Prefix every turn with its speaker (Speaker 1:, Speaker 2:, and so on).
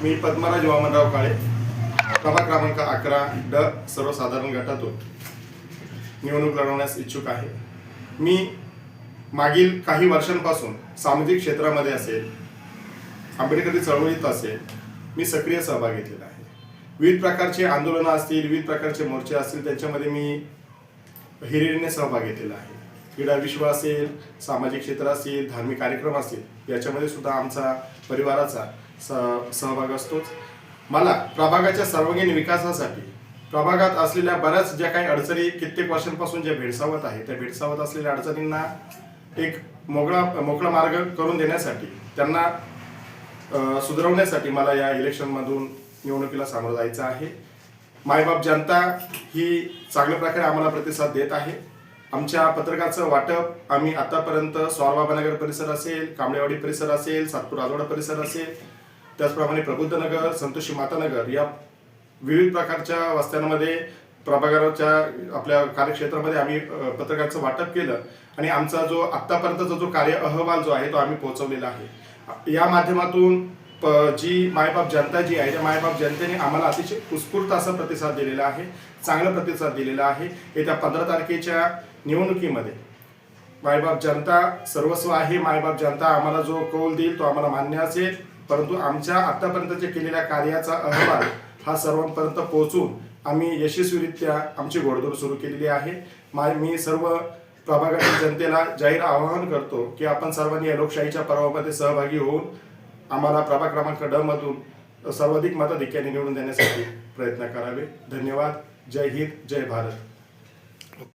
Speaker 1: मी पद्मराज वामनराव काळे, प्रभाग क्रमांक 11 ड सर्वसाधारण गटातून निवडणूक लढवण्यास इच्छुक आहे। मी मागील काही वर्षांपासून सामाजिक क्षेत्रामध्ये असेल, आंबेडकरी चळवळीत असेल, मी सक्रिय सहभाग घेतलेला आहे। विविध प्रकारचे आंदोलन असतील, विविध प्रकारचे मोर्चे असतील, त्याच्यामध्ये मी हिरिरीने सहभाग घेतलेला आहे। क्रीडा विश्व असेल, सामाजिक क्षेत्र असेल, धार्मिक कार्यक्रम असतील, याच्यामध्ये सुद्धा आमचा परिवाराचा सहभाग असतोच। मला प्रभागाच्या सर्वांगीण विकासासाठी प्रभागात असलेल्या बऱ्याच ज्या काही अडचणी कित्येक वर्षांपासून ज्या भेडसावत आहेत, त्या भेडसावत असलेल्या अडचणींना एक मोकळा मार्ग करून देण्यासाठी, त्यांना सुधारवण्यासाठी मला या इलेक्शनमधून निवडणुकीला सामोरं जायचं आहे। मायबाप जनता ही चांगल्या प्रकारे आम्हाला प्रतिसाद देत आहे। आमच्या पत्रकाचं वाटप आम्ही आतापर्यंत स्वारबाबानगर परिसर असेल, कांबळेवाडी परिसर असेल, सातपूर राजवाडा परिसर असेल, त्याचप्रमाणे प्रबुद्धनगर, संतोषी मातानगर या विविध प्रकारच्या वस्त्यांमध्ये प्रभागाच्या आपल्या कार्यक्षेत्रामध्ये आम्ही पत्रकाचं वाटप केलं आणि आमचा जो आत्तापर्यंतचा जो कार्य अहवाल जो आहे तो आम्ही पोहोचवलेला आहे। या माध्यमातून जी मायबाप जनता जी आहे, त्या मायबाप जनतेने आम्हाला अतिशय उत्स्फूर्त असा प्रतिसाद दिलेला आहे, चांगला प्रतिसाद दिलेला आहे। येत्या 15 तारखेच्या निवडणुकीमध्ये मायबाप जनता सर्वस्व आहे। मायबाप जनता आम्हाला जो कौल देईल तो आम्हाला मान्य असेल, परंतु आमच्या आतापर्यंतच्या केलेल्या कार्याचा अहवाल हा सर्वांपर्यंत पोहोचून आम्ही यशस्वीरित्या आमची घोडदौड सुरू केलेली आहे। मी सर्व प्रभागातील जनतेला जाहीर आवाहन करतो की आपण सर्वांनी या लोकशाहीच्या पर्वामध्ये सहभागी होऊन आम्हाला प्रभाग क्रमांक ड मधून सर्वाधिक मताधिक्याने निवडून देण्यासाठी प्रयत्न करावे। धन्यवाद। जय हिंद, जय भारत।